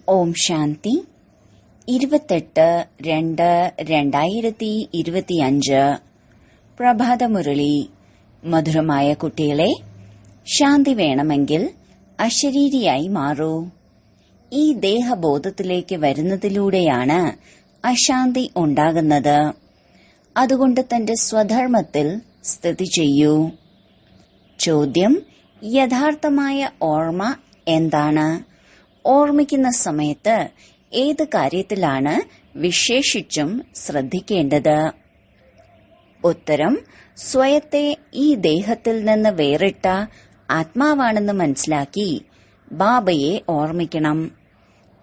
ഓം ശാന്തി 28-2-2025 പ്രഭാതമുരളി. മധുരമായ കുട്ടികളെ, ശാന്തി വേണമെങ്കിൽ അശരീരിയായി മാറൂ. ഈ ദേഹബോധത്തിലേക്ക് വരുന്നതിലൂടെയാണ് അശാന്തി ഉണ്ടാകുന്നത്. അതുകൊണ്ട് തന്റെ സ്വധർമ്മത്തിൽ സ്ഥിതി ചെയ്യൂ. ചോദ്യം: യഥാർത്ഥമായ ഓർമ്മ എന്താണ്? ഓർമ്മിക്കുന്ന സമയത്ത് ഏത് കാര്യത്തിലാണ് വിശേഷിച്ചും ശ്രദ്ധിക്കേണ്ടത്? ഉത്തരം: സ്വയത്തെ ഈ ദേഹത്തിൽ നിന്ന് വേറിട്ട ആത്മാവാണെന്ന് മനസ്സിലാക്കി ബാബയെ ഓർമ്മിക്കണം.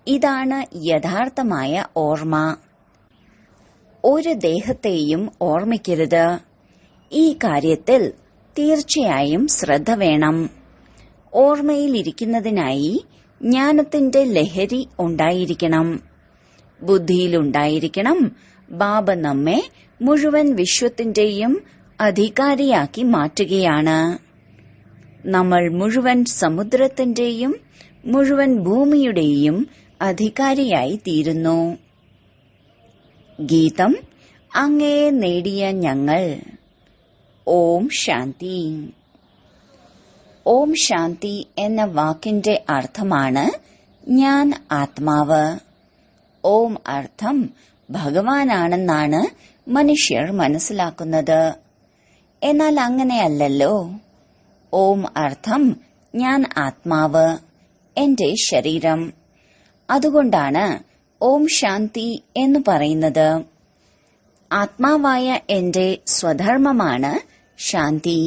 ഇതാണ് യഥാർത്ഥമായ ഓർമ്മ. ഒരു ദേഹത്തെയും ഓർമ്മിക്കരുത്. ഈ കാര്യത്തിൽ തീർച്ചയായും ശ്രദ്ധ വേണം. ഓർമ്മയിലിരിക്കുന്നതിനായി ജ്ഞാനത്തിന്റെ ലഹരി ഉണ്ടായിരിക്കണം. ബുദ്ധിയിലുണ്ടായിരിക്കണം. ബാബ നമ്മെ മുഴുവൻ വിശ്വത്തിന്റെയും അധികാരിയാക്കി മാറ്റുകയാണ്. നമ്മൾ മുഴുവൻ സമുദ്രത്തിന്റെയും മുഴുവൻ ഭൂമിയുടെയും അധികാരിയായി തീരുന്നു. ഗീതം: അങ്ങയെ നേടിയ ഞങ്ങൾ. ഓം ശാന്തി. ഓം ശാന്തി എന്ന വാക്കിന്റെ അർത്ഥമാണ് ഞാൻ ആത്മാവ്. ഓം അർത്ഥം ഭഗവാനാണെന്നാണ് മനുഷ്യർ മനസ്സിലാക്കുന്നത്. എന്നാൽ അങ്ങനെയല്ലല്ലോ. ഓം അർത്ഥം ഞാൻ ആത്മാവ്, എന്റെ ശരീരം. അതുകൊണ്ടാണ് ഓം ശാന്തി എന്ന് പറയുന്നത്. ആത്മാവായ എന്റെ സ്വധർമ്മമാണ് ശാന്തി.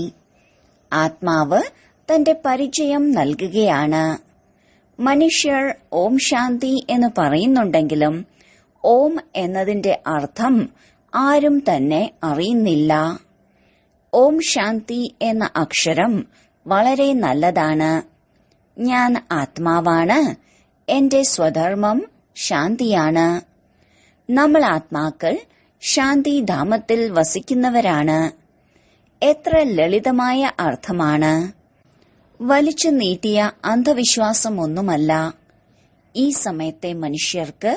ആത്മാവ് തന്റെ പരിചയം നൽകുകയാണ്. മനുഷ്യർ ഓം ശാന്തി എന്ന് പറയുന്നുണ്ടെങ്കിലും ഓം എന്നതിന്റെ അർത്ഥം ആരും തന്നെ അറിയുന്നില്ല. ഓം ശാന്തി എന്ന അക്ഷരം വളരെ നല്ലതാണ്. ഞാൻ ആത്മാവാണ്, എന്റെ സ്വധർമ്മം ശാന്തിയാണ്. നമ്മൾ ആത്മാക്കൾ ശാന്തിധാമത്തിൽ വസിക്കുന്നവരാണ്. എത്ര ലളിതമായ അർത്ഥമാണ്. വലിച്ചു നീട്ടിയ അന്ധവിശ്വാസമൊന്നുമല്ല. ഈ സമയത്തെ മനുഷ്യർക്ക്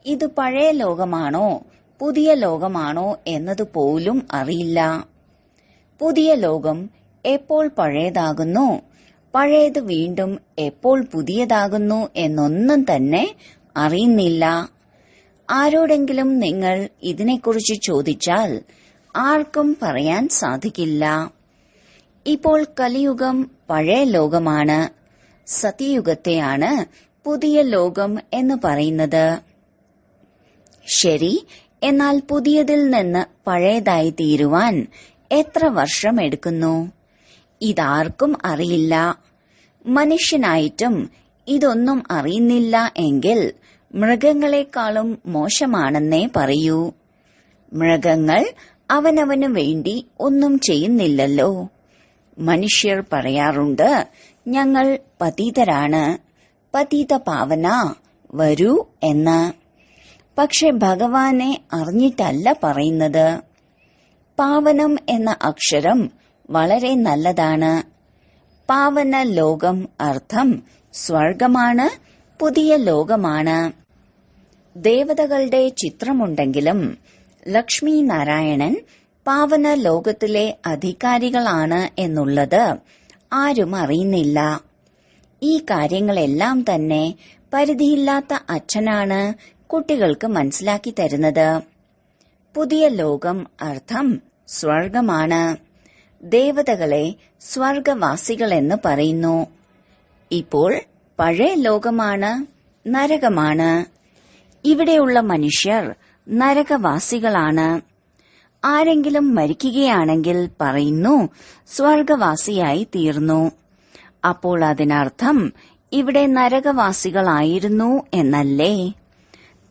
ഇത് പഴയ ലോകമാണോ പുതിയ ലോകമാണോ എന്നതുപോലും അറിയില്ല. പുതിയ ലോകം എപ്പോൾ പഴയതാകുന്നു, പഴയത് വീണ്ടും എപ്പോൾ പുതിയതാകുന്നു എന്നൊന്നും തന്നെ അറിയുന്നില്ല. ആരോടെങ്കിലും നിങ്ങൾ ഇതിനെക്കുറിച്ച് ചോദിച്ചാൽ ആർക്കും പറയാൻ സാധിക്കില്ല. ഇപ്പോൾ കലിയുഗം പഴയ ലോകമാണ്. സത്യയുഗത്തെയാണ് പുതിയ ലോകം എന്ന് പറയുന്നത്. ശരി, എന്നാൽ പുതിയതിൽ നിന്ന് പഴയതായി തീരുവാൻ എത്ര വർഷം എടുക്കുന്നു? ഇതാർക്കും അറിയില്ല. മനുഷ്യനായിട്ടും ഇതൊന്നും അറിയുന്നില്ല എങ്കിൽ മൃഗങ്ങളെക്കാളും മോശമാണെന്നേ പറയൂ. മൃഗങ്ങൾ അവനവനു വേണ്ടി ഒന്നും ചെയ്യുന്നില്ലല്ലോ. മനുഷ്യർ പറയാറുണ്ട്, ഞങ്ങൾ പതിതരാണ്, പതിത പാവന വരൂ എന്ന്. പക്ഷെ ഭഗവാനെ അറിഞ്ഞിട്ടല്ല പറയുന്നത്. പാവനം എന്ന അക്ഷരം വളരെ നല്ലതാണ്. പാവന ലോകം അർത്ഥം സ്വർഗമാണ്, പുതിയ ലോകമാണ്. ദേവതകളുടെ ചിത്രമുണ്ടെങ്കിലും ലക്ഷ്മി നാരായണൻ പാവന ലോകത്തിലെ അധികാരികളാണ് എന്നുള്ളത് ആരും അറിയുന്നില്ല. ഈ കാര്യങ്ങളെല്ലാം തന്നെ പരിധിയില്ലാത്ത അച്ഛനാണ് കുട്ടികൾക്ക് മനസ്സിലാക്കി തരുന്നത്. പുതിയ ലോകം അർത്ഥം സ്വർഗമാണ്. ദേവതകളെ സ്വർഗവാസികളെന്ന് പറയുന്നു. ഇപ്പോൾ പഴയ ലോകമാണ്, നരകമാണ്. ഇവിടെയുള്ള മനുഷ്യർ നരകവാസികളാണ്. ആരെങ്കിലും മരിക്കുകയാണെങ്കിൽ പറയുന്നു സ്വർഗവാസിയായി തീർന്നു. അപ്പോൾ അതിനർത്ഥം ഇവിടെ നരകവാസികളായിരുന്നു എന്നല്ലേ?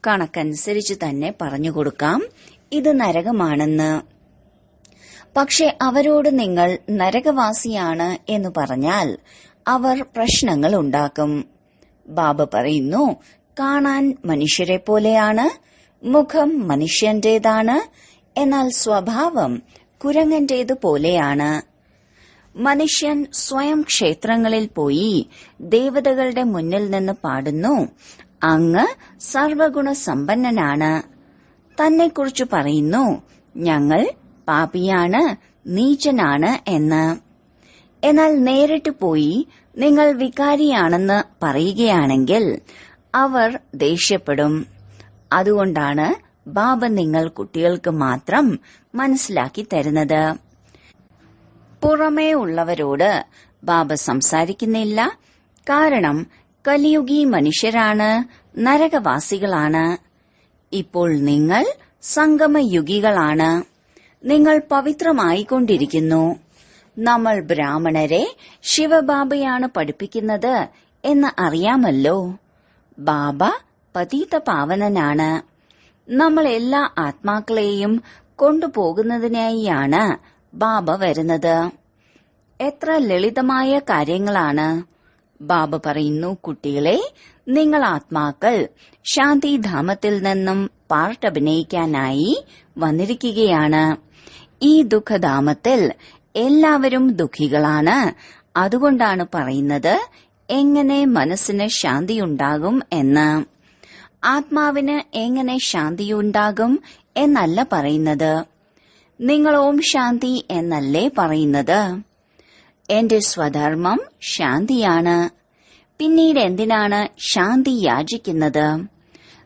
കണക്കനുസരിച്ച് തന്നെ പറഞ്ഞുകൊടുക്കാം ഇത് നരകമാണെന്ന്. പക്ഷെ അവരോട് നിങ്ങൾ നരകവാസിയാണ് എന്ന് പറഞ്ഞാൽ അവർ പ്രശ്നങ്ങൾ ഉണ്ടാക്കും. ബാബ പറയുന്നു, കാണാൻ മനുഷ്യരെ പോലെയാണ്, മുഖം മനുഷ്യന്റേതാണ്, എന്നാൽ സ്വഭാവം കുരങ്ങന്റേതുപോലെയാണ്. മനുഷ്യൻ സ്വയം ക്ഷേത്രങ്ങളിൽ പോയി ദേവതകളുടെ മുന്നിൽ നിന്ന് പാടുന്നു, അങ്ങ് സർവഗുണസമ്പന്നനാണ്. തന്നെക്കുറിച്ച് പറയുന്നു, ഞങ്ങൾ പാപിയാണ്, നീചനാണ് എന്ന്. എന്നാൽ നേരിട്ട് പോയി നിങ്ങൾ വികാരിയാണെന്ന് പറയുകയാണെങ്കിൽ അവർ ദേഷ്യപ്പെടും. അതുകൊണ്ടാണ് ബാബ നിങ്ങൾ കുട്ടികൾക്ക് മാത്രം മനസ്സിലാക്കി തരുന്നത്. പുറമേ ഉള്ളവരോട് ബാബ സംസാരിക്കുന്നില്ല. കാരണം കലിയുഗി മനുഷ്യരാണ്, നരകവാസികളാണ്. ഇപ്പോൾ നിങ്ങൾ സംഗമയുഗികളാണ്. നിങ്ങൾ പവിത്രമായിക്കൊണ്ടിരിക്കുന്നു. നമ്മൾ ബ്രാഹ്മണരെ ശിവബാബയാണ് പഠിപ്പിക്കുന്നത് എന്ന് അറിയാമല്ലോ. ബാബ പതിത പാവനനാണ്. നമ്മൾ എല്ലാ ആത്മാക്കളെയും കൊണ്ടുപോകുന്നതിനായാണ് ബാബ വരുന്നത്. എത്ര ലളിതമായ കാര്യങ്ങളാണ്. ബാബ പറയുന്നു, കുട്ടികളെ, നിങ്ങൾ ആത്മാക്കൾ ശാന്തിധാമത്തിൽ നിന്നും പാർട്ടഭിനയിക്കാനായി വന്നിരിക്കുകയാണ്. ഈ ദുഃഖധാമത്തിൽ എല്ലാവരും ദുഃഖികളാണ്. അതുകൊണ്ടാണ് പറയുന്നത് എങ്ങനെ മനസ്സിന് ശാന്തിയുണ്ടാകും എന്ന്. ആത്മാവിന് എങ്ങനെ ശാന്തിയുണ്ടാകും എന്നല്ല പറയുന്നത്. നിങ്ങൾ ഓം ശാന്തി എന്നല്ലേ പറയുന്നത്. എന്റെ സ്വധർമ്മം ശാന്തിയാണ്. പിന്നീട് എന്തിനാണ് ശാന്തി യാചിക്കുന്നത്?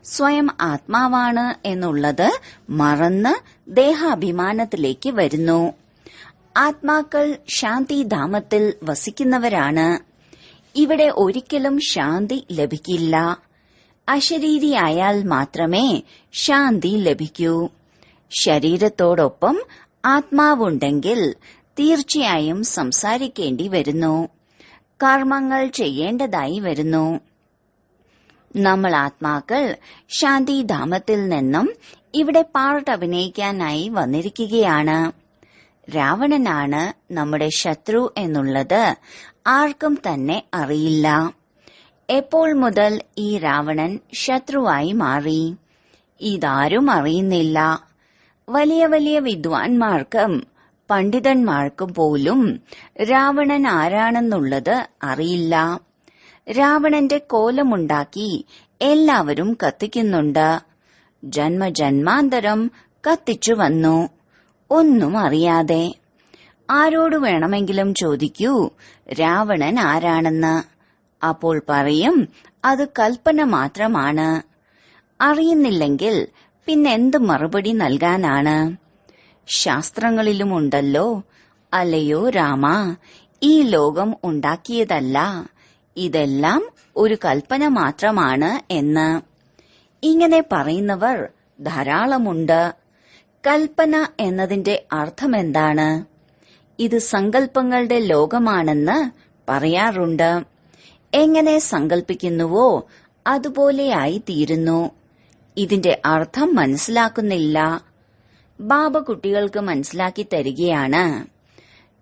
സ്വയം ആത്മാവാണ് എന്നുള്ളത് മറന്ന് ദേഹാഭിമാനത്തിലേക്ക് വരുന്നു. ആത്മാക്കൾ ശാന്തിധാമത്തിൽ വസിക്കുന്നവരാണ്. ഇവിടെ ഒരിക്കലും ശാന്തി ലഭിക്കില്ല. അശരീരിയായാൽ മാത്രമേ ശാന്തി ലഭിക്കൂ. ശരീരത്തോടൊപ്പം ആത്മാവുണ്ടെങ്കിൽ തീർച്ചയായും സംസാരിക്കേണ്ടി വരുന്നു. കർമ്മങ്ങൾ ചെയ്യേണ്ടതായി വരുന്നു. നമ്മൾ ആത്മാക്കൾ ശാന്തിധാമത്തിൽ നിന്നും ഇവിടെ പാർട്ട് അഭിനയിക്കാനായി വന്നിരിക്കുകയാണ്. രാവണനാണ് നമ്മുടെ ശത്രു എന്നുള്ളത് ആർക്കും തന്നെ അറിയില്ല. എപ്പോൾ മുതൽ ഈ രാവണൻ ശത്രുവായി മാറി? ഇതാരും അറിയുന്നില്ല. വലിയ വലിയ വിദ്വാൻമാർക്കും പണ്ഡിതന്മാർക്കും പോലും രാവണൻ ആരാണെന്നുള്ളത് അറിയില്ല. രാവണന്റെ കോലമുണ്ടാക്കി എല്ലാവരും കത്തിക്കുന്നുണ്ട്. ജന്മജന്മാന്തരം കത്തിച്ചു വന്നു, ഒന്നും അറിയാതെ. ആരോട് വേണമെങ്കിലും ചോദിക്കൂ, രാവണൻ ആരാണെന്ന്. അപ്പോൾ പറയും, അത് കൽപ്പന മാത്രമാണ്. അറിയുന്നില്ലെങ്കിൽ പിന്നെന്ത് മറുപടി നൽകാനാണ്? ശാസ്ത്രങ്ങളിലുമുണ്ടല്ലോ, അല്ലയോ രാമ, ഈ ലോകം ഉണ്ടാക്കിയതല്ല, ഇതെല്ലാം ഒരു കൽപ്പന മാത്രമാണ് എന്ന്. ഇങ്ങനെ പറയുന്നവർ ധാരാളമുണ്ട്. കൽപ്പന എന്നതിന്റെ അർത്ഥമെന്താണ്? ഇത് സങ്കല്പങ്ങളുടെ ലോകമാണെന്ന് പറയാറുണ്ട്. എങ്ങനെ സങ്കല്പിക്കുന്നുവോ അതുപോലെയായി തീരുന്നു. ഇതിന്റെ അർത്ഥം മനസ്സിലാക്കുന്നില്ല. ബാബ കുട്ടികൾക്ക് മനസ്സിലാക്കി തരികയാണ്.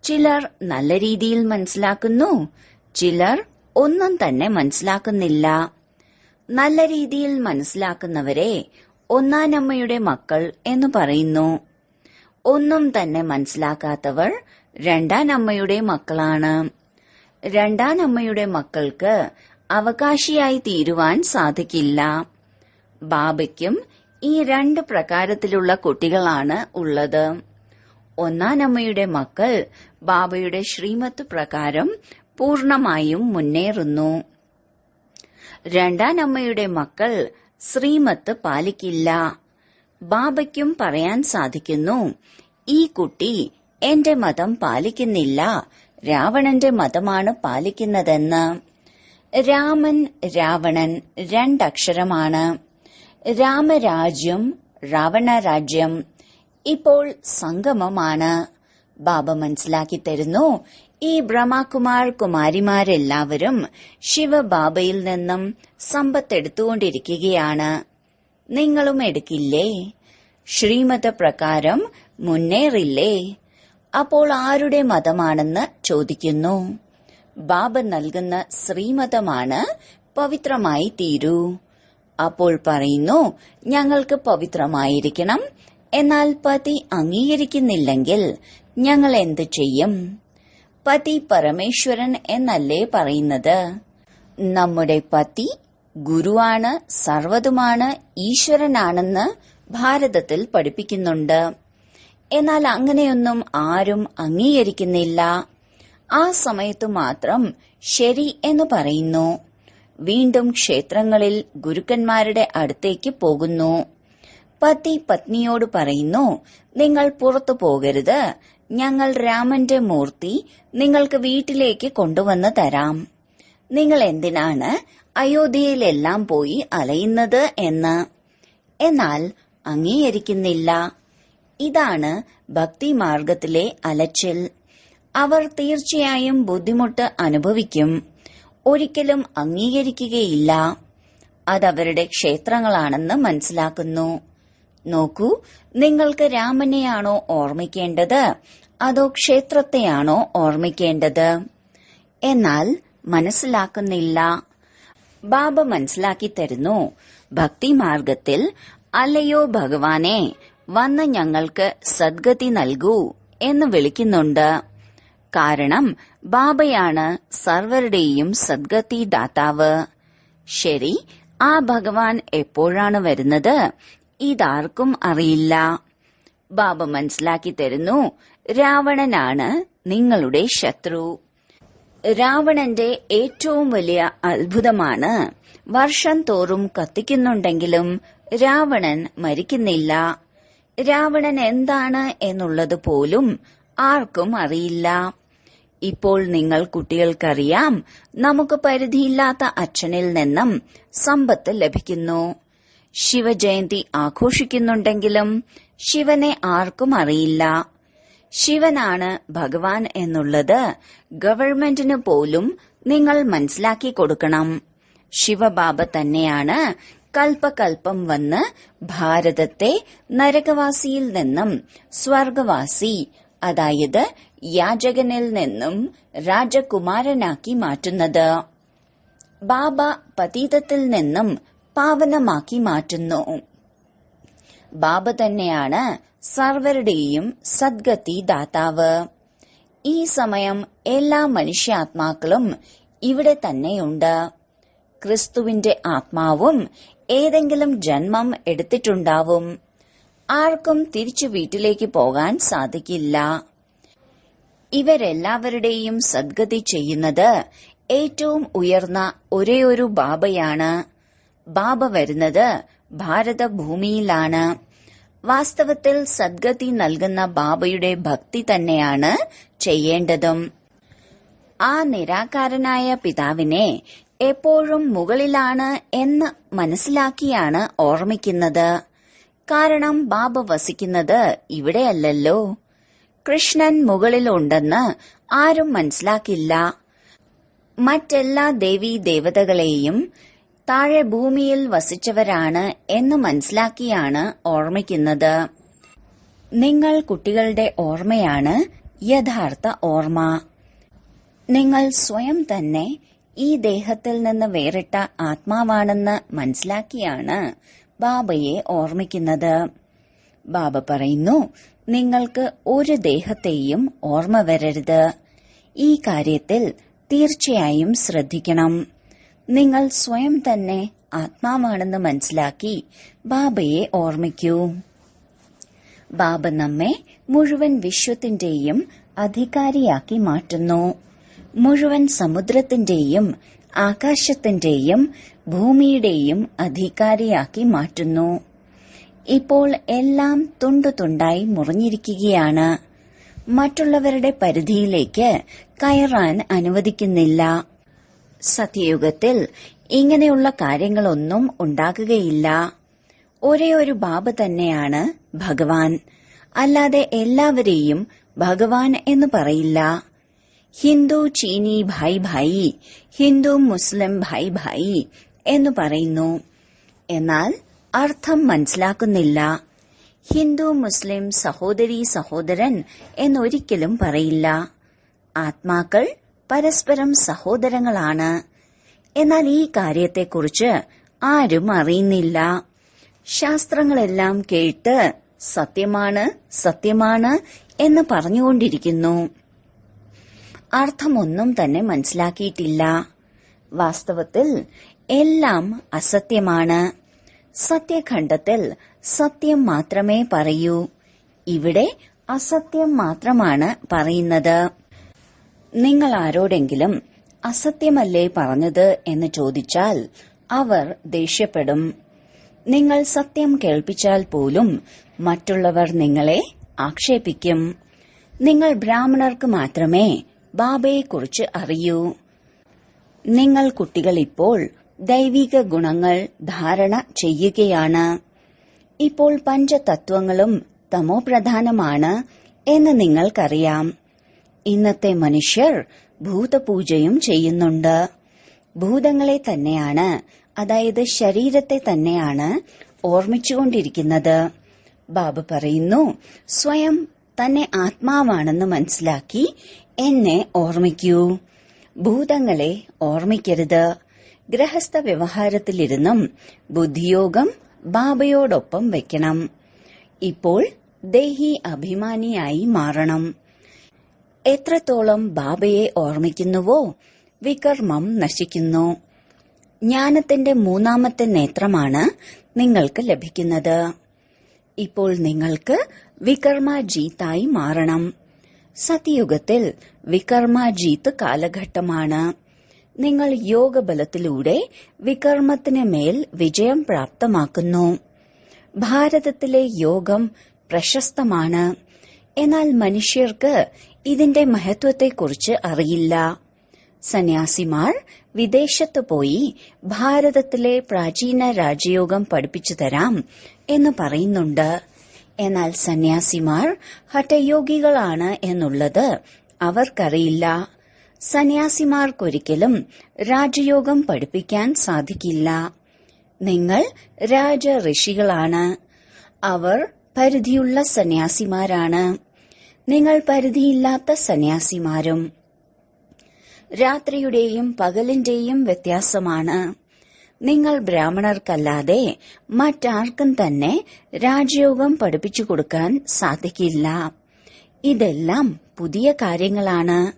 ചിലർ നല്ല രീതിയിൽ മനസ്സിലാക്കുന്നു, ചിലർ ഒന്നും തന്നെ മനസ്സിലാക്കുന്നില്ല. നല്ല രീതിയിൽ മനസ്സിലാക്കുന്നവരെ ഒന്നാനമ്മയുടെ മക്കൾ എന്ന് പറയുന്നു. ഒന്നും തന്നെ മനസ്സിലാക്കാത്തവർ രണ്ടാനമ്മയുടെ മക്കളാണ്. രണ്ടാനമ്മയുടെ മക്കൾക്ക് അവകാശിയായി തീരുവാൻ സാധിക്കില്ല. ബാബയ്ക്കും ഈ രണ്ട് പ്രകാരത്തിലുള്ള കുട്ടികളാണ് ഉള്ളത്. ഒന്നാനമ്മയുടെ മക്കൾ ബാബയുടെ ശ്രീമത്ത് പ്രകാരം പൂർണമായും മുന്നേറുന്നു. രണ്ടാനമ്മയുടെ മക്കൾ ശ്രീമത്ത് പാലിക്കില്ല. ബാബയ്ക്കും പറയാൻ സാധിക്കുന്നു, ഈ കുട്ടി എന്റെ മതം പാലിക്കുന്നില്ല, രാവണന്റെ മതമാണ് പാലിക്കുന്നതെന്ന്. രാമൻ, രാവണൻ രണ്ടക്ഷരമാണ്. രാമരാജ്യം, രാവണരാജ്യം ഇപ്പോൾ സംഗമമാണ്. ബാബ മനസ്സിലാക്കി തരുന്നു, ഈ ബ്രഹ്മകുമാർ കുമാരിമാരെല്ലാവരും ശിവബാബയിൽ നിന്നും സമ്പത്തെടുത്തുകൊണ്ടിരിക്കുകയാണ്. നിങ്ങളും എടുക്കില്ലേ? ശ്രീമത പ്രകാരം മുന്നേറില്ലേ? അപ്പോൾ ആരുടെ മതമാണെന്ന് ചോദിക്കുന്നു. ബാബ നൽകുന്ന ശ്രീമതമാണ്, പവിത്രമായി തീരൂ. അപ്പോൾ പറയുന്നു, ഞങ്ങൾക്ക് പവിത്രമായിരിക്കണം. എന്നാൽ പതി അംഗീകരിക്കുന്നില്ലെങ്കിൽ ഞങ്ങൾ എന്ത് ചെയ്യും? പതി പരമേശ്വരൻ എന്നല്ലേ പറയുന്നത്. നമ്മുടെ പതി ഗുരുവാണ്, സർവ്വതുമാണ്, ഈശ്വരനാണെന്ന് ഭാരതത്തിൽ പഠിപ്പിക്കുന്നുണ്ട്. എന്നാൽ അങ്ങനെയൊന്നും ആരും അംഗീകരിക്കുന്നില്ല. ആ സമയത്തു മാത്രം ശരി എന്ന് പറയുന്നു. വീണ്ടും ക്ഷേത്രങ്ങളിൽ ഗുരുക്കന്മാരുടെ അടുത്തേക്ക് പോകുന്നു. പതി പത്നിയോട് പറയുന്നു, നിങ്ങൾ പുറത്തു പോകരുത്, ഞങ്ങൾ രാമന്റെ മൂർത്തി നിങ്ങൾക്ക് വീട്ടിലേക്ക് കൊണ്ടുവന്ന് തരാം. നിങ്ങൾ എന്തിനാണ് അയോധ്യയിലെല്ലാം പോയി അലയുന്നത് എന്ന്. എന്നാൽ അംഗീകരിക്കുന്നില്ല. ഇതാണ് ഭക്തിമാർഗത്തിലെ അലച്ചിൽ. അവർ തീർച്ചയായും ബുദ്ധിമുട്ട് അനുഭവിക്കും. ഒരിക്കലും അംഗീകരിക്കുകയില്ല. അതവരുടെ ക്ഷേത്രങ്ങളാണെന്ന് മനസ്സിലാക്കുന്നു. നോക്കൂ, നിങ്ങൾക്ക് രാമനെയാണോ ഓർമ്മിക്കേണ്ടത്, അതോ ക്ഷേത്രത്തെയാണോ ഓർമ്മിക്കേണ്ടത്? എന്നാൽ മനസ്സിലാക്കുന്നില്ല. ബാബ മനസ്സിലാക്കി തരുന്നു. ഭക്തിമാർഗത്തിൽ അല്ലയോ ഭഗവാനെ, വന്ന് ഞങ്ങൾക്ക് സദ്ഗതി നൽകൂ എന്ന് വിളിക്കുന്നുണ്ട്. കാരണം ബാബയാണ് സർവരുടെയും സദ്ഗതി ദാതാവ്. ശരി, ആ ഭഗവാൻ എപ്പോഴാണ് വരുന്നത് ഇതാർക്കും അറിയില്ല. ബാബ മനസ്സിലാക്കി തരുന്നു, രാവണനാണ് നിങ്ങളുടെ ശത്രു. രാവണന്റെ ഏറ്റവും വലിയ അത്ഭുതമാണ് വർഷം തോറും കത്തിക്കുന്നുണ്ടെങ്കിലും രാവണൻ മരിക്കുന്നില്ല. രാവണൻ എന്താണ് എന്നുള്ളത് പോലും ആർക്കും അറിയില്ല. ഇപ്പോൾ നിങ്ങൾ കുട്ടികൾക്കറിയാം, നമുക്ക് പരിധിയില്ലാത്ത അച്ഛനിൽ നിന്നും സമ്പത്ത് ലഭിക്കുന്നു. ശിവജയന്തി ആഘോഷിക്കുന്നുണ്ടെങ്കിലും ശിവനെ ആർക്കും അറിയില്ല. ശിവനാണ് ഭഗവാൻ എന്നുള്ളത് ഗവൺമെന്റിന് പോലും നിങ്ങൾ മനസ്സിലാക്കി കൊടുക്കണം. ശിവബാബ തന്നെയാണ് കൽപ്പകൽപ്പം വന്ന് ഭാരതത്തെ നരകവാസിയിൽ നിന്നും സ്വർഗവാസി, അതായത് യാചകനിൽ നിന്നും രാജകുമാരനാക്കി മാറ്റുന്നത്. ബാബ പതീതത്തിൽ നിന്നും പാവനമാക്കി മാറ്റുന്നു. ബാബ തന്നെയാണ് സർവരുടെയും സദ്ഗതി ദാതാവ്. ഈ സമയം എല്ലാ മനുഷ്യാത്മാക്കളും ഇവിടെ തന്നെയുണ്ട്. ക്രിസ്തുവിന്റെ ആത്മാവും ഏതെങ്കിലും ജന്മം എടുത്തിട്ടുണ്ടാവും. ആർക്കും തിരിച്ചു വീട്ടിലേക്ക് പോകാൻ സാധിക്കില്ല. ഇവരെല്ലാവരുടെയും സദ്ഗതി ചെയ്യുന്നത് ഏറ്റവും ഉയർന്ന ഒരേയൊരു ബാബയാണ്. ബാബ വരുന്നത് ഭാരതഭൂമിയിലാണ്. വാസ്തവത്തിൽ സദ്ഗതി നൽകുന്ന ബാബയുടെ ഭക്തി തന്നെയാണ് ചെയ്യേണ്ടതും. ആ നിരാകാരനായ പിതാവിനെ എപ്പോഴും മുകളിലാണ് എന്ന് മനസ്സിലാക്കിയാണ് ഓർമ്മിക്കുന്നത്. കാരണം ബാബ വസിക്കുന്നത് ഇവിടെയല്ലല്ലോ. കൃഷ്ണൻ മുകളിലുണ്ടെന്ന് ആരും മനസ്സിലാക്കില്ല. മറ്റെല്ലാ ദേവീ ദേവതകളെയും താഴെ ഭൂമിയിൽ വസിച്ചവരാണ് എന്ന് മനസ്സിലാക്കിയാണ് ഓർമ്മിക്കുന്നത്. നിങ്ങൾ കുട്ടികളുടെ ഓർമ്മയാണ് യഥാർത്ഥ ഓർമ്മ. നിങ്ങൾ സ്വയം തന്നെ ഈ ദേഹത്തിൽ നിന്ന് വേറിട്ട ആത്മാവാണെന്ന് മനസ്സിലാക്കിയാണ് ബാബയെ ഓർമ്മിക്കുന്നത്. ബാബ പറയുന്നു, നിങ്ങൾക്ക് ഒരു ദേഹത്തെയും ഓർമ്മ വരരുത്. ഈ കാര്യത്തിൽ തീർച്ചയായും ശ്രദ്ധിക്കണം. നിങ്ങൾ സ്വയം തന്നെ ആത്മാവാണെന്ന് മനസ്സിലാക്കി ബാബയെ ഓർമ്മിക്കൂ. ബാബ നമ്മെ മുഴുവൻ വിശ്വത്തിന്റെയും അധികാരിയാക്കി മാറ്റുന്നു. മുഴുവൻ സമുദ്രത്തിന്റെയും ആകാശത്തിന്റെയും ഭൂമിയുടെയും അധികാരിയാക്കി മാറ്റുന്നു. ഇപ്പോൾ എല്ലാം തുണ്ടുതുണ്ടായി മുറിഞ്ഞിരിക്കുകയാണ്. മറ്റുള്ളവരുടെ പരിധിയിലേക്ക് കയറാൻ അനുവദിക്കുന്നില്ല. സത്യയുഗത്തിൽ ഇങ്ങനെയുള്ള കാര്യങ്ങളൊന്നും ഉണ്ടാകുകയില്ല. ഒരേ ഒരു ബാബ തന്നെയാണ് ഭഗവാൻ. അല്ലാതെ എല്ലാവരെയും ഭഗവാൻ എന്ന് പറയില്ല. ഹിന്ദു ചീനി ഭായ് ഭായി, ഹിന്ദു മുസ്ലിം ഭായ് ഭായി എന്ന് പറയുന്നു. എന്നാൽ അർത്ഥം മനസ്സിലാക്കുന്നില്ല. ഹിന്ദു മുസ്ലിം സഹോദരീ സഹോദരൻ എന്നൊരിക്കലും പറയില്ല. ആത്മാക്കൾ പരസ്പരം സഹോദരങ്ങളാണ്. എന്നാൽ ഈ കാര്യത്തെക്കുറിച്ച് ആരും അറിയുന്നില്ല. ശാസ്ത്രങ്ങളെല്ലാം കേട്ട് സത്യമാണ് സത്യമാണ് എന്ന് പറഞ്ഞുകൊണ്ടിരിക്കുന്നു. അർത്ഥമൊന്നും തന്നെ മനസ്സിലാക്കിയിട്ടില്ല. വാസ്തവത്തിൽ എല്ലാം അസത്യമാണ്. സത്യഖണ്ഡത്തിൽ സത്യം മാത്രമേ പറയൂ. ഇവിടെ അസത്യം മാത്രമാണ് പറയുന്നത്. നിങ്ങൾ ആരോടെങ്കിലും അസത്യമല്ലേ പറഞ്ഞത് എന്ന് ചോദിച്ചാൽ അവർ ദേഷ്യപ്പെടും. നിങ്ങൾ സത്യം കേൾപ്പിച്ചാൽ പോലും മറ്റുള്ളവർ നിങ്ങളെ ആക്ഷേപിക്കും. നിങ്ങൾ ബ്രാഹ്മണർക്ക് മാത്രമേ ബാബയെക്കുറിച്ച് അറിയൂ. നിങ്ങൾ കുട്ടികൾ ഇപ്പോൾ ദൈവിക ഗുണങ്ങൾ ധാരണ ചെയ്യുകയാണ്. ഇപ്പോൾ പഞ്ചതത്വങ്ങളും തമോപ്രധാനമാണ് എന്ന് നിങ്ങൾക്കറിയാം. ഇന്നത്തെ മനുഷ്യർ ഭൂതപൂജയും ചെയ്യുന്നുണ്ട്. ഭൂതങ്ങളെ തന്നെയാണ്, അതായത് ശരീരത്തെ തന്നെയാണ് ഓർമ്മിച്ചുകൊണ്ടിരിക്കുന്നത്. ബാബ പറയുന്നു, സ്വയം തന്നെ ആത്മാവാണെന്ന് മനസ്സിലാക്കി എന്നെ ഓർമ്മിക്കൂ. ഭൂതങ്ങളെ ഓർമ്മിക്കരുത്. ഗൃഹസ്ഥ വ്യവഹാരത്തിലിരുന്നും ബുദ്ധിയോഗം ബാബയോടൊപ്പം വെക്കണം. ഇപ്പോൾ ദേഹി അഭിമാനിയായി മാറണം. എത്രത്തോളം ബാബയെ ഓർമ്മിക്കുന്നുവോ വികർമ്മം നശിക്കുന്നു. ജ്ഞാനത്തിന്റെ മൂന്നാമത്തെ നേത്രമാണ് നിങ്ങൾക്ക് ലഭിക്കുന്നത്. ഇപ്പോൾ നിങ്ങൾക്ക് വികർമാജീത്തായി മാറണം. സത്യയുഗത്തിൽ വികർമാജീത്ത് കാലഘട്ടമാണ്. നിങ്ങൾ യോഗബലത്തിലൂടെ വികർമ്മത്തിന് മേൽ വിജയം പ്രാപ്തമാക്കുന്നു. ഭാരതത്തിലെ യോഗം പ്രശസ്തമാണ്. എന്നാൽ മനുഷ്യർക്ക് ഇതിന്റെ മഹത്വത്തെക്കുറിച്ച് അറിയില്ല. സന്യാസിമാർ വിദേശത്ത് പോയി ഭാരതത്തിലെ പ്രാചീന രാജയോഗം പഠിപ്പിച്ചു തരാം എന്ന് പറയുന്നുണ്ട്. എന്നാൽ സന്യാസിമാർ ഹഠയോഗികളാണ് എന്നുള്ളത് അവർക്കറിയില്ല. സന്യാസിമാർക്കൊരിക്കലും രാജയോഗം പഠിപ്പിക്കാൻ സാധിക്കില്ല. നിങ്ങൾ രാജ ഋഷികളാണ്. അവർ പരിധിയുള്ള സന്യാസിമാരാണ്. നിങ്ങൾ പരിധിയില്ലാത്ത സന്യാസിമാരും. രാത്രിയുടെയും പകലിന്റെയും വ്യത്യാസമാണ്. നിങ്ങൾ ബ്രാഹ്മണർക്കല്ലാതെ മറ്റാർക്കും തന്നെ രാജയോഗം പഠിപ്പിച്ചു കൊടുക്കാൻ സാധിക്കില്ല. ഇതെല്ലാം പുതിയ കാര്യങ്ങളാണ്.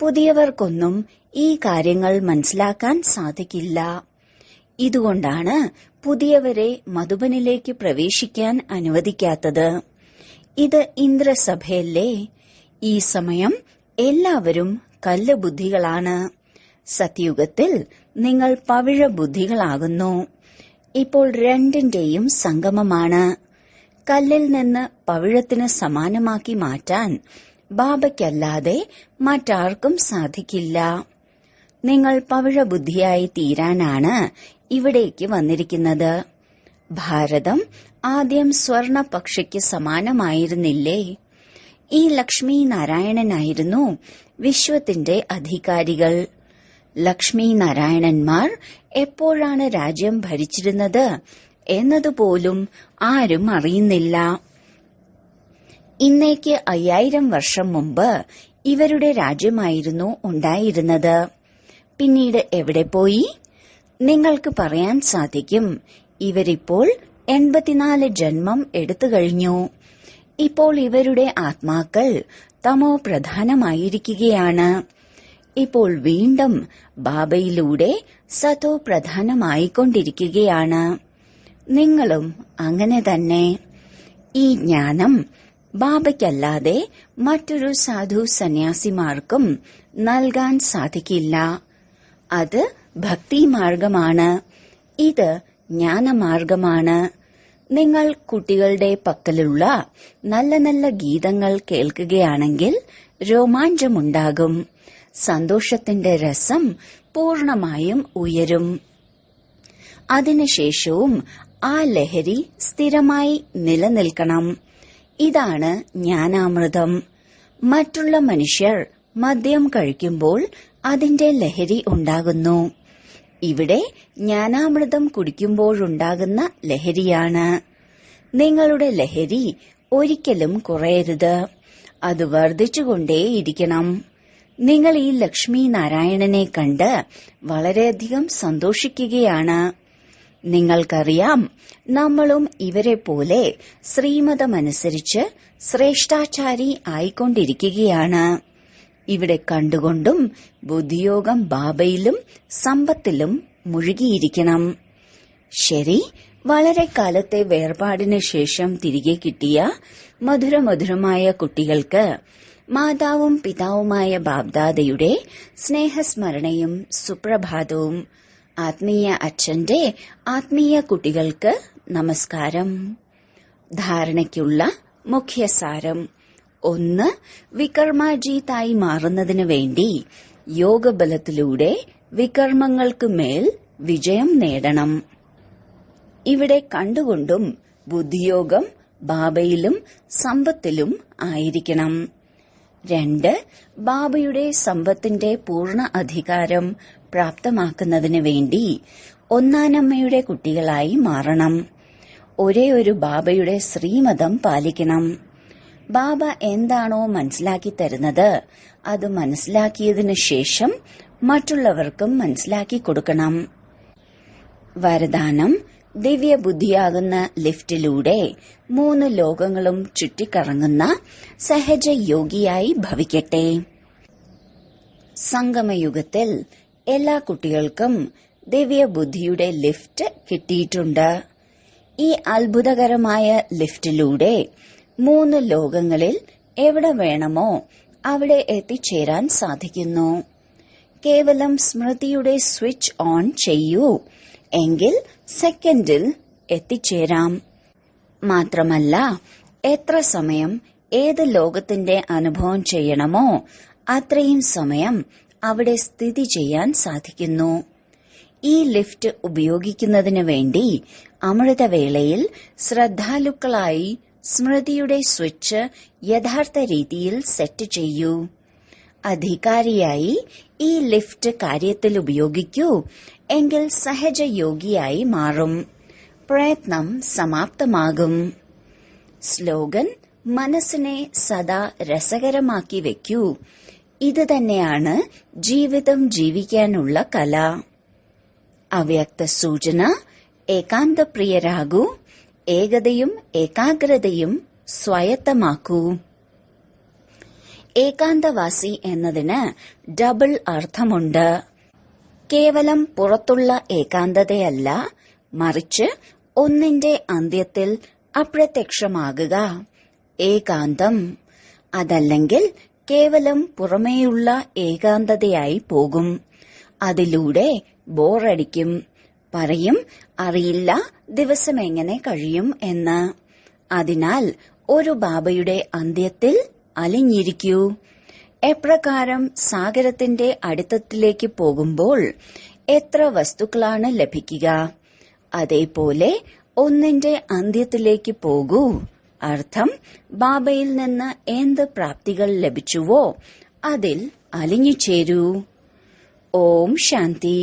പുതിയവർക്കൊന്നും ഈ കാര്യങ്ങൾ മനസ്സിലാക്കാൻ സാധിക്കില്ല. ഇതുകൊണ്ടാണ് പുതിയവരെ മധുബനിലേക്ക് പ്രവേശിക്കാൻ അനുവദിക്കാത്തത്. ഇത് ഇന്ദ്രസഭയല്ലേ? ഈ സമയം എല്ലാവരും കല്ല് ബുദ്ധികളാണ്. സത്യയുഗത്തിൽ നിങ്ങൾ പവിഴ ബുദ്ധികളാകുന്നു. ഇപ്പോൾ രണ്ടിന്റെയും സംഗമമാണ്. കല്ലിൽ നിന്ന് പവിഴത്തിന് സമാനമാക്കി മാറ്റാൻ ബാബയ്ക്കല്ലാതെ മറ്റാർക്കും സാധിക്കില്ല. നിങ്ങൾ പവിഴബുദ്ധിയായി തീരാനാണ് ഇവിടേക്ക് വന്നിരിക്കുന്നത്. ഭാരതം ആദ്യം സ്വർണപക്ഷയ്ക്ക് സമാനമായിരുന്നില്ലേ? ഈ ലക്ഷ്മി നാരായണനായിരുന്നു വിശ്വത്തിന്റെ അധികാരികൾ. ലക്ഷ്മി നാരായണന്മാർ എപ്പോഴാണ് രാജ്യം ഭരിച്ചിരുന്നത് എന്നതുപോലും ആരും അറിയുന്നില്ല. ഇന്നേക്ക് 5000 വർഷം മുമ്പ് ഇവരുടെ രാജ്യമായിരുന്നു ഉണ്ടായിരുന്നത്. പിന്നീട് എവിടെ പോയി? നിങ്ങൾക്ക് പറയാൻ സാധിക്കും, ഇവരിപ്പോൾ 84 ജന്മം എടുത്തു കഴിഞ്ഞു. ഇപ്പോൾ ഇവരുടെ ആത്മാക്കൾ തമോ പ്രധാനമായിരിക്കുകയാണ്. ഇപ്പോൾ വീണ്ടും ബാബയിലൂടെ സതോ പ്രധാനമായിക്കൊണ്ടിരിക്കുകയാണ്. നിങ്ങളും അങ്ങനെ തന്നെ. ഈ ജ്ഞാനം ബാബയ്ക്കല്ലാതെ മറ്റൊരു സാധു സന്യാസിമാർക്കും നൽകാൻ സാധിക്കില്ല. അത് ഭക്തിമാർഗമാണ്. ഇത് ജ്ഞാനമാർഗമാണ്. നിങ്ങൾ കുട്ടികളുടെ പക്കലുള്ള നല്ല നല്ല ഗീതങ്ങൾ കേൾക്കുകയാണെങ്കിൽ രോമാഞ്ചമുണ്ടാകും. സന്തോഷത്തിന്റെ രസം പൂർണമായും ഉയരും. അതിനുശേഷവും ആ ലഹരി സ്ഥിരമായി നിലനിൽക്കണം. ഇതാണ് ജ്ഞാനാമൃതം. മറ്റുള്ള മനുഷ്യർ മദ്യം കഴിക്കുമ്പോൾ അതിന്റെ ലഹരി ഉണ്ടാകുന്നു. ഇവിടെ ജ്ഞാനാമൃതം കുടിക്കുമ്പോഴുണ്ടാകുന്ന ലഹരിയാണ്. നിങ്ങളുടെ ലഹരി ഒരിക്കലും കുറയരുത്. അത് വർദ്ധിച്ചുകൊണ്ടേയിരിക്കണം. നിങ്ങൾ ഈ ലക്ഷ്മി നാരായണനെ കണ്ട് വളരെയധികം സന്തോഷിക്കുകയാണ്. നിങ്ങൾക്കറിയാം, നമ്മളും ഇവരെ പോലെ ശ്രീമതമനുസരിച്ച് ശ്രേഷ്ഠാചാരി ആയിക്കൊണ്ടിരിക്കുകയാണ്. ഇവിടെ കണ്ടുകൊണ്ടും ബുദ്ധിയോഗം ബാബയിലും സമ്പത്തിലും മുഴുകിയിരിക്കണം. ശരി, വളരെ കാലത്തെ വേർപാടിന് ശേഷം തിരികെ കിട്ടിയ മധുരമധുരമായ കുട്ടികൾക്ക് മാതാവും പിതാവുമായ ബാബ്ദാദയുടെ സ്നേഹസ്മരണയും സുപ്രഭാതവും. ആത്മീയ അച്ഛന്റെ ആത്മീയ കുട്ടികൾക്ക് നമസ്കാരം. ധാരണയ്ക്കുള്ള മുഖ്യസാരം: 1. വികർമാജീതായി മാറുന്നതിനു വേണ്ടി യോഗബലത്തിലൂടെ വികർമ്മങ്ങൾക്ക് മേൽ വിജയം നേടണം. ഇവിടെ കണ്ടുകൊണ്ടും ബുദ്ധിയോഗം ബാബയിലും സമ്പത്തിലും ആയിരിക്കണം. 2. ബാബയുടെ സമ്പത്തിന്റെ പൂർണ്ണ അധികാരം പ്രാപ്തമാക്കുന്നതിന് വേണ്ടി ഒന്നാനമ്മയുടെ കുട്ടികളായി മാറണം. ഒരേ ഒരു ബാബയുടെ ശ്രീമതം പാലിക്കണം. ബാബ എന്താണോ മനസ്സിലാക്കി തരുന്നത് അത് മനസ്സിലാക്കിയതിനു ശേഷം മറ്റുള്ളവർക്കും മനസ്സിലാക്കി കൊടുക്കണം. വരദാനം: ദിവ്യബുദ്ധിയാകുന്ന ലിഫ്റ്റിലൂടെ 3 ലോകങ്ങളും ചുറ്റിക്കറങ്ങുന്ന സഹജ യോഗിയായി ഭവിക്കട്ടെ. സംഗമയുഗത്തിൽ എല്ലാ കുട്ടികൾക്കും ദിവ്യബുദ്ധിയുടെ ലിഫ്റ്റ് കിട്ടിയിട്ടുണ്ട്. ഈ അത്ഭുതകരമായ ലിഫ്റ്റിലൂടെ 3 ലോകങ്ങളിൽ എവിടെ വേണമോ അവിടെ എത്തിച്ചേരാൻ സാധിക്കുന്നു. കേവലം സ്മൃതിയുടെ സ്വിച്ച് ഓൺ ചെയ്യൂ, എങ്കിൽ സെക്കൻഡിൽ എത്തിച്ചേരാം. മാത്രമല്ല, എത്ര സമയം ഏത് ലോകത്തിന്റെ അനുഭവം ചെയ്യണമോ അത്രയും സമയം അവിടെ സ്ഥിതി ചെയ്യാൻ സാധിക്കുന്നു. ഈ ലിഫ്റ്റ് ഉപയോഗിക്കുന്നതിന് വേണ്ടി അമൃതവേളയിൽ ശ്രദ്ധാലുക്കളായി സ്മൃതിയുടെ സ്വിച്ച് യഥാർത്ഥ രീതിയിൽ സെറ്റ് ചെയ്യൂ. അധികാരിയായി ഈ ലിഫ്റ്റ് കാര്യത്തിൽ ഉപയോഗിക്കൂ, എങ്കിൽ സഹജയോഗിയായി മാറും. പ്രയത്നം സമാപ്തമാകും. സ്ലോഗൻ: മനസ്സിനെ സദാ രസകരമാക്കി വെക്കൂ. ഇത് തന്നെയാണ് ജീവിതം ജീവിക്കാനുള്ള കല. അവ്യക്ത സൂചന: ഏകാന്തപ്രിയരാകൂ. ഏകതയും ഏകാഗ്രതയും സ്വായത്തമാക്കൂ. ഏകാന്തവാസി എന്നതിന് ഡബിൾ അർത്ഥമുണ്ട്. കേവലം പുറത്തുള്ള ഏകാന്തതയല്ല, മറിച്ച് ഒന്നിന്റെ അന്ത്യത്തിൽ അപ്രത്യക്ഷമാകുക ഏകാന്തം. അതല്ലെങ്കിൽ കേവലം പുറമേയുള്ള ഏകാന്തതയായി പോകും. അതിലൂടെ ബോറടിക്കും. പറയും, അറിയില്ല ദിവസം എങ്ങനെ കഴിയും എന്ന്. അതിനാൽ ഒരു ബാബയുടെ അന്ത്യത്തിൽ അലിഞ്ഞിരിക്കൂ. എപ്രകാരം സാഗരത്തിന്റെ അടിത്തട്ടിലേക്ക് പോകുമ്പോൾ എത്ര വസ്തുക്കളാണ് ലഭിക്കുക, അതേപോലെ ഒന്നിന്റെ അന്ത്യത്തിലേക്ക് പോകൂ. അർത്ഥം, ബാബയിൽ നിന്ന് എന്ത് പ്രാപ്തികൾ ലഭിച്ചുവോ അതിൽ അലിഞ്ഞു ചേരൂ. ഓം ശാന്തി.